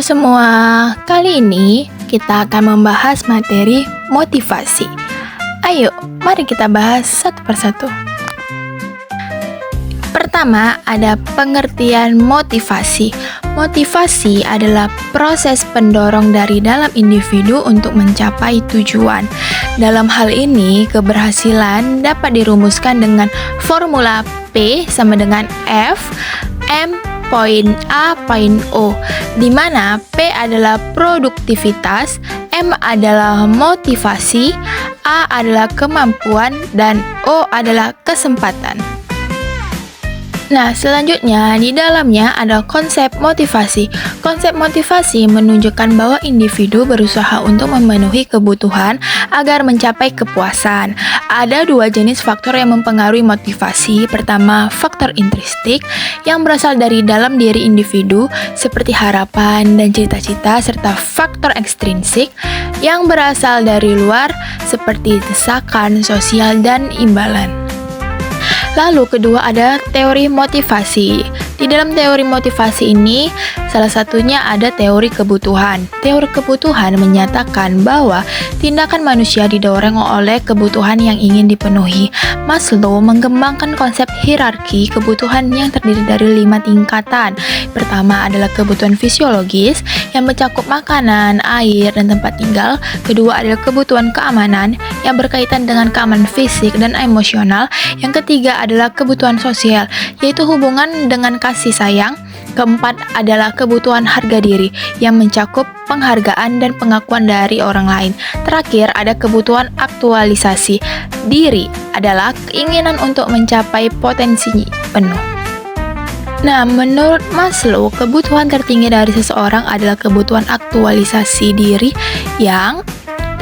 semua, kali ini kita akan membahas materi motivasi. Ayo, mari kita bahas satu persatu. Pertama, ada pengertian motivasi. Motivasi adalah proses pendorong dari dalam individu untuk mencapai tujuan. Dalam hal ini, keberhasilan dapat dirumuskan dengan formula P sama dengan F, M, poin A, poin O, di mana P adalah produktivitas, M adalah motivasi, A adalah kemampuan, dan O adalah kesempatan. Nah, selanjutnya di dalamnya ada konsep motivasi. Konsep motivasi menunjukkan bahwa individu berusaha untuk memenuhi kebutuhan agar mencapai kepuasan. Ada dua jenis faktor yang mempengaruhi motivasi. Pertama, faktor intrinsik yang berasal dari dalam diri individu seperti harapan dan cita-cita, serta faktor ekstrinsik yang berasal dari luar seperti desakan sosial dan imbalan. Lalu kedua ada teori motivasi. Di dalam teori motivasi ini, salah satunya ada teori kebutuhan. Teori kebutuhan menyatakan bahwa tindakan manusia didorong oleh kebutuhan yang ingin dipenuhi. Maslow mengembangkan konsep hierarki kebutuhan yang terdiri dari 5 tingkatan. Pertama adalah kebutuhan fisiologis yang mencakup makanan, air, dan tempat tinggal. Kedua adalah kebutuhan keamanan yang berkaitan dengan keamanan fisik dan emosional. Yang ketiga adalah kebutuhan sosial, yaitu hubungan dengan kasih sayang. Keempat adalah kebutuhan harga diri yang mencakup penghargaan dan pengakuan dari orang lain. Terakhir ada kebutuhan aktualisasi diri, adalah keinginan untuk mencapai potensi penuh. Nah, menurut Maslow, kebutuhan tertinggi dari seseorang adalah kebutuhan aktualisasi diri yang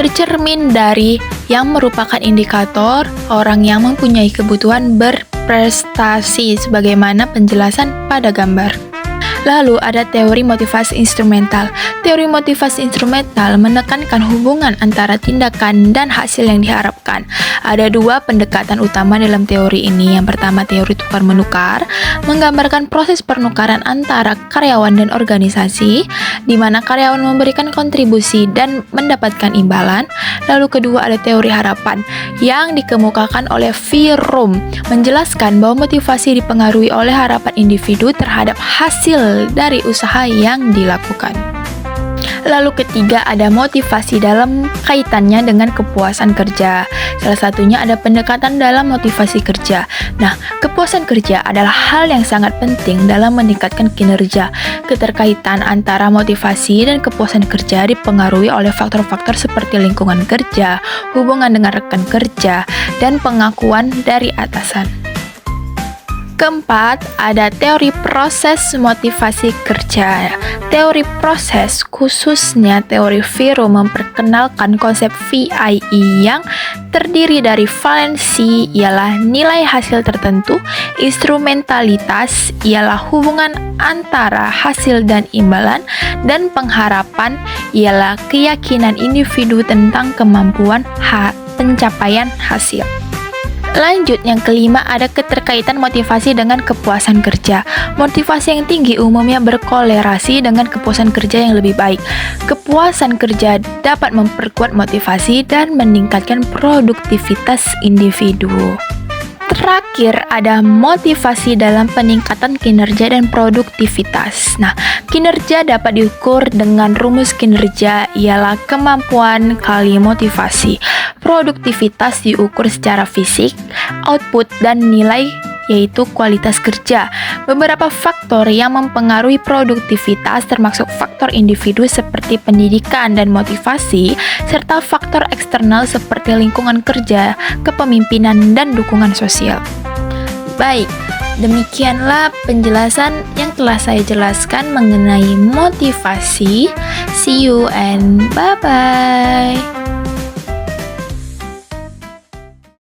tercermin dari yang merupakan indikator orang yang mempunyai kebutuhan berprestasi sebagaimana penjelasan pada gambar. Lalu ada teori motivasi instrumental. Teori motivasi instrumental menekankan hubungan antara tindakan dan hasil yang diharapkan. Ada dua pendekatan utama dalam teori ini. Yang pertama, teori tukar-menukar, menggambarkan proses pernukaran antara karyawan dan organisasi, di mana karyawan memberikan kontribusi dan mendapatkan imbalan. Lalu kedua ada teori harapan, yang dikemukakan oleh Fromm, menjelaskan bahwa motivasi dipengaruhi oleh harapan individu terhadap hasil dari usaha yang dilakukan. Lalu ketiga ada motivasi dalam kaitannya dengan kepuasan kerja. Salah satunya ada pendekatan dalam motivasi kerja. Nah, kepuasan kerja adalah hal yang sangat penting dalam meningkatkan kinerja. Keterkaitan antara motivasi dan kepuasan kerja dipengaruhi oleh faktor-faktor seperti lingkungan kerja, hubungan dengan rekan kerja, dan pengakuan dari atasan. Keempat, ada teori proses motivasi kerja. Teori proses, khususnya teori Fromm, memperkenalkan konsep VIE yang terdiri dari valensi ialah nilai hasil tertentu, instrumentalitas ialah hubungan antara hasil dan imbalan, dan pengharapan ialah keyakinan individu tentang kemampuan pencapaian hasil. Lanjut, yang kelima ada keterkaitan motivasi dengan kepuasan kerja. Motivasi yang tinggi umumnya berkolerasi dengan kepuasan kerja yang lebih baik. Kepuasan kerja dapat memperkuat motivasi dan meningkatkan produktivitas individu. Terakhir ada motivasi dalam peningkatan kinerja dan produktivitas. Nah, kinerja dapat diukur dengan rumus kinerja ialah kemampuan kali motivasi. Produktivitas diukur secara fisik, output, dan nilai yaitu kualitas kerja. Beberapa faktor yang mempengaruhi produktivitas termasuk faktor individu seperti pendidikan dan motivasi, serta faktor eksternal seperti lingkungan kerja, kepemimpinan, dan dukungan sosial. Baik, demikianlah penjelasan yang telah saya jelaskan mengenai motivasi. See you and bye-bye.